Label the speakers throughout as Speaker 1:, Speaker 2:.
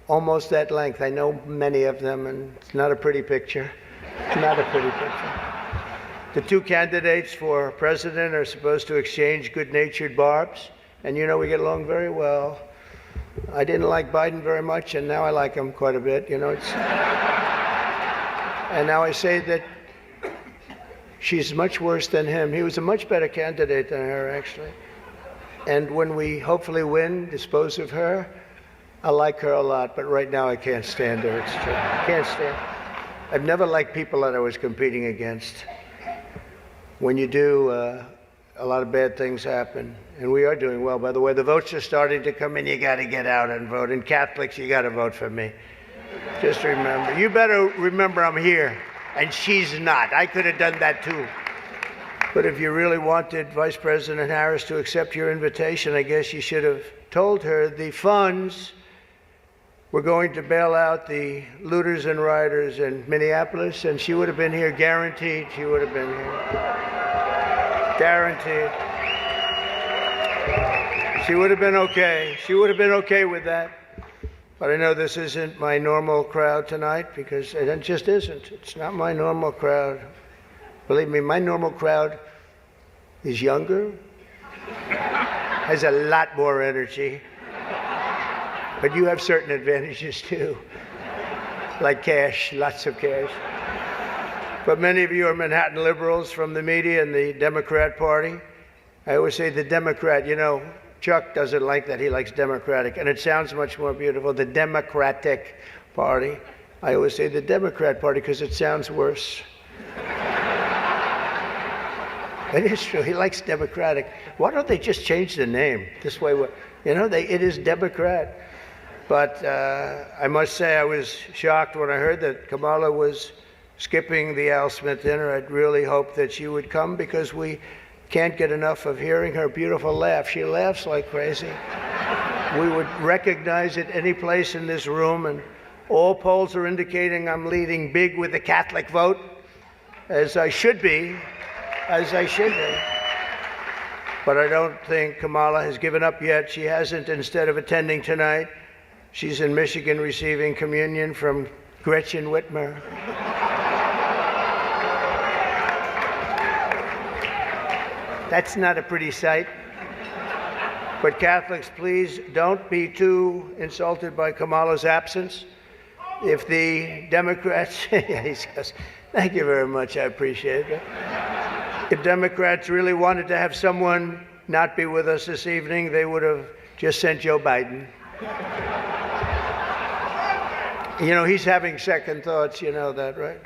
Speaker 1: almost that length. I know many of them, and it's not a pretty picture. It's not a pretty picture. The two candidates for president are supposed to exchange good-natured barbs, and you know we get along very well. I didn't like Biden very much, and now I like him quite a bit. You know, and now I say that she's much worse than him. He was a much better candidate than her, actually. And when we hopefully win, dispose of her, I like her a lot, but right now I can't stand her. It's true. I can't stand her. I've never liked people that I was competing against. When you do, a lot of bad things happen. And we are doing well. By the way, the votes are starting to come in. You got to get out and vote. And Catholics, you got to vote for me. Just remember. You better remember I'm here. And she's not. I could have done that too. But if you really wanted Vice President Harris to accept your invitation, I guess you should have told her the funds were going to bail out the looters and rioters in Minneapolis, and she would have been here, guaranteed she would have been here. Guaranteed. She would have been okay. She would have been okay with that. But I know this isn't my normal crowd tonight, because it just isn't. It's not my normal crowd. Believe me, my normal crowd is younger, has a lot more energy, but you have certain advantages too, like cash, lots of cash. But many of you are Manhattan liberals from the media and the Democrat Party. I always say the Democrat, you know, Chuck doesn't like that. He likes Democratic, and it sounds much more beautiful, the Democratic Party. I always say the Democrat Party because it sounds worse. It is true. He likes Democratic. Why don't they just change the name? This way, you know, it is Democrat. But I must say I was shocked when I heard that Kamala was skipping the Al Smith dinner. I'd really hoped that she would come, because we can't get enough of hearing her beautiful laugh. She laughs like crazy. We would recognize it any place in this room, and all polls are indicating I'm leading big with the Catholic vote, as I should be. As I should be. But I don't think Kamala has given up yet. She hasn't. Instead of attending tonight, she's in Michigan receiving communion from Gretchen Whitmer. That's not a pretty sight. But Catholics, please don't be too insulted by Kamala's absence. If the Democrats, yeah, he says, thank you very much, I appreciate it. If Democrats really wanted to have someone not be with us this evening, they would have just sent Joe Biden. You know, he's having second thoughts, you know that, right?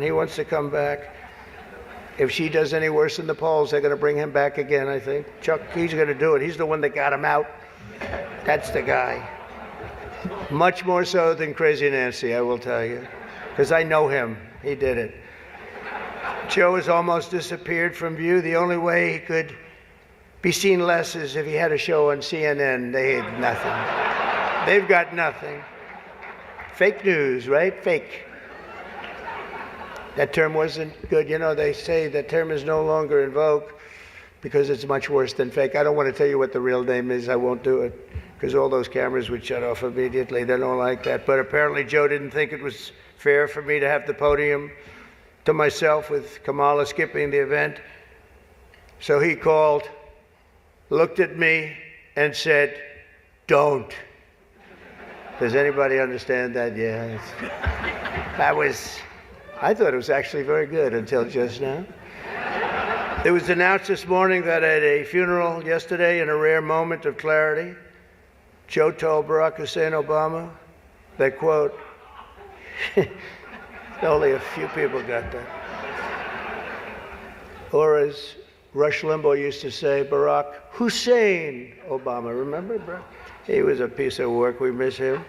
Speaker 1: He wants to come back. If she does any worse in the polls, they're going to bring him back again, I think. Chuck, he's going to do it. He's the one that got him out. That's the guy. Much more so than Crazy Nancy, I will tell you, because I know him. He did it. Joe has almost disappeared from view. The only way he could be seen less is if he had a show on CNN. They had nothing. They've got nothing. Fake news, right? Fake. That term wasn't good. You know, they say that term is no longer in vogue because it's much worse than fake. I don't want to tell you what the real name is. I won't do it, because all those cameras would shut off immediately. They don't like that. But apparently Joe didn't think it was fair for me to have the podium to myself with Kamala skipping the event. So he called, looked at me, and said, "Don't." Does anybody understand that? Yeah. I thought it was actually very good until just now. It was announced this morning that at a funeral yesterday, in a rare moment of clarity, Joe told Barack Hussein Obama that, quote, only a few people got that. Or as Rush Limbaugh used to say, Barack Hussein Obama. Remember, bro? He was a piece of work. We miss him.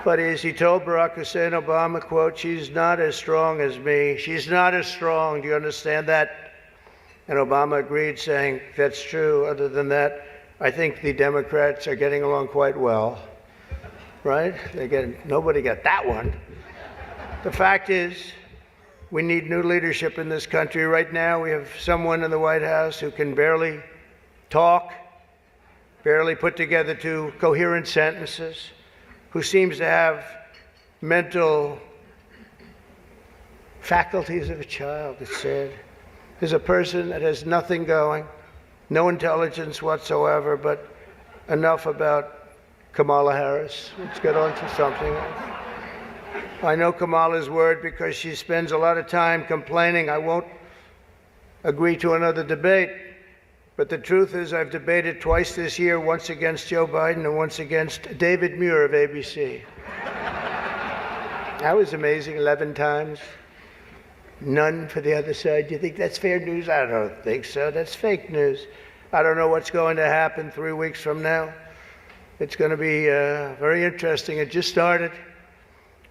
Speaker 1: But as he told Barack Hussein Obama, quote, "She's not as strong as me. She's not as strong. Do you understand that?" And Obama agreed, saying, "That's true. Other than that, I think the Democrats are getting along quite well." Right? Nobody got that one. The fact is, we need new leadership in this country. Right now, we have someone in the White House who can barely talk, barely put together two coherent sentences. who seems to have mental faculties of a child. It's sad. There's a person that has nothing going, no intelligence whatsoever, but enough about Kamala Harris. Let's get on to something else. I know Kamala's word because she spends a lot of time complaining. I won't agree to another debate, but the truth is I've debated twice this year, once against Joe Biden and once against David Muir of ABC. That was amazing, 11 times. None for the other side. Do you think that's fair news? I don't think so. That's fake news. I don't know what's going to happen 3 weeks from now. It's going to be very interesting. It just started.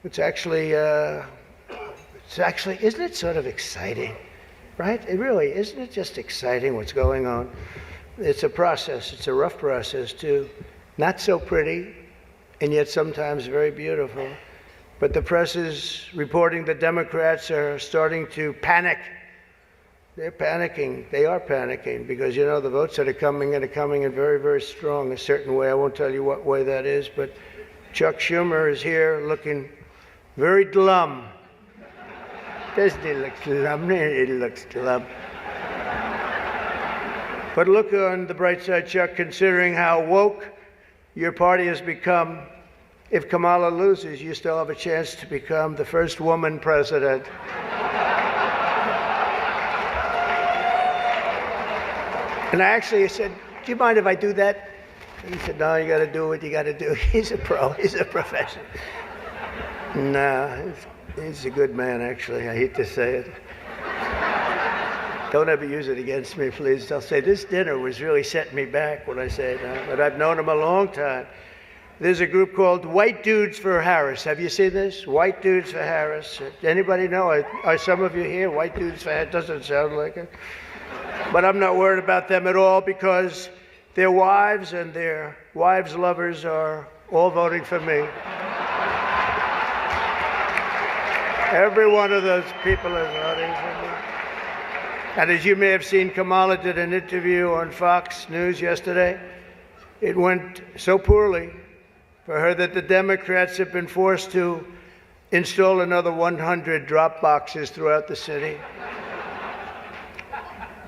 Speaker 1: It's actually, isn't it sort of exciting, right? It really, isn't it just exciting what's going on? It's a process. It's a rough process, too. Not so pretty, and yet sometimes very beautiful. But the press is reporting the Democrats are starting to panic. They're panicking. They are panicking because, you know, the votes that are coming in very, very strong, a certain way. I won't tell you what way that is, but Chuck Schumer is here looking very glum. Doesn't he look glum? He looks glum. But look on the bright side, Chuck, considering how woke your party has become. If Kamala loses, you still have a chance to become the first woman president. And I actually said, do you mind if I do that? And he said, no, you got to do what you got to do. He's a pro. He's a professional. No, he's a good man, actually. I hate to say it. Don't ever use it against me, please. They'll say, this dinner was really setting me back when I say that. But I've known him a long time. There's a group called White Dudes for Harris. Have you seen this? White Dudes for Harris. Anybody know? Are some of you here? White Dudes for Harris? Doesn't sound like it. But I'm not worried about them at all because their wives and their wives' lovers are all voting for me. Every one of those people is voting for me. And as you may have seen, Kamala did an interview on Fox News yesterday. It went so poorly for her that the Democrats have been forced to install another 100 drop boxes throughout the city.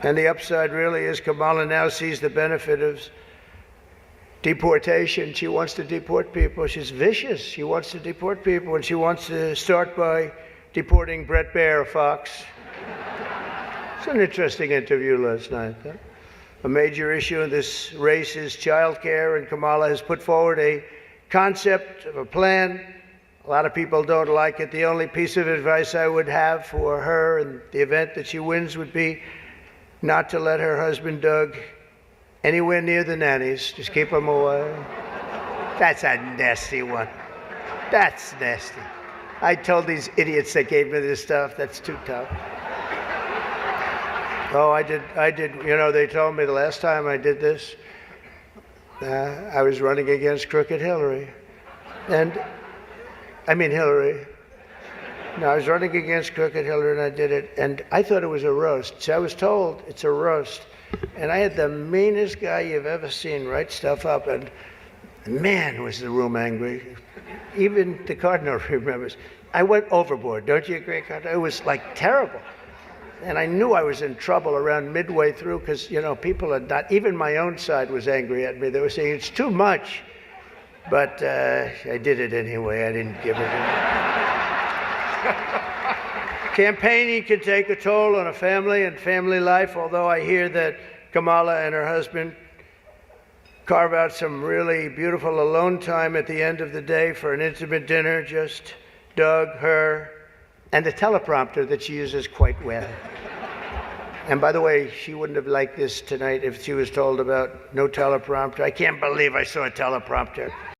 Speaker 1: And the upside really is Kamala now sees the benefit of deportation. She wants to deport people. She's vicious. She wants to deport people, and she wants to start by deporting Bret Baier of Fox. It's an interesting interview last night. Huh? A major issue in this race is child care, and Kamala has put forward a concept of a plan. A lot of people don't like it. The only piece of advice I would have for her in the event that she wins would be not to let her husband, Doug, anywhere near the nannies. Just keep them away. That's a nasty one. That's nasty. I told these idiots that gave me this stuff, that's too tough. Oh, I did. You know, they told me the last time I did this, I was running against Crooked Hillary. Hillary. No, I was running against Crooked Hillary and I did it, and I thought it was a roast. So I was told it's a roast. And I had the meanest guy you've ever seen write stuff up, and man, was the room angry. Even the Cardinal remembers. I went overboard, don't you agree, Cardinal? It was like terrible. And I knew I was in trouble around midway through because, you know, people are not, even my own side was angry at me. They were saying it's too much. But I did it anyway. I didn't give it. Campaigning can take a toll on a family and family life, although I hear that Kamala and her husband carve out some really beautiful alone time at the end of the day for an intimate dinner, just Doug, her, and the teleprompter that she uses quite well. And by the way, she wouldn't have liked this tonight if she was told about no teleprompter. I can't believe I saw a teleprompter.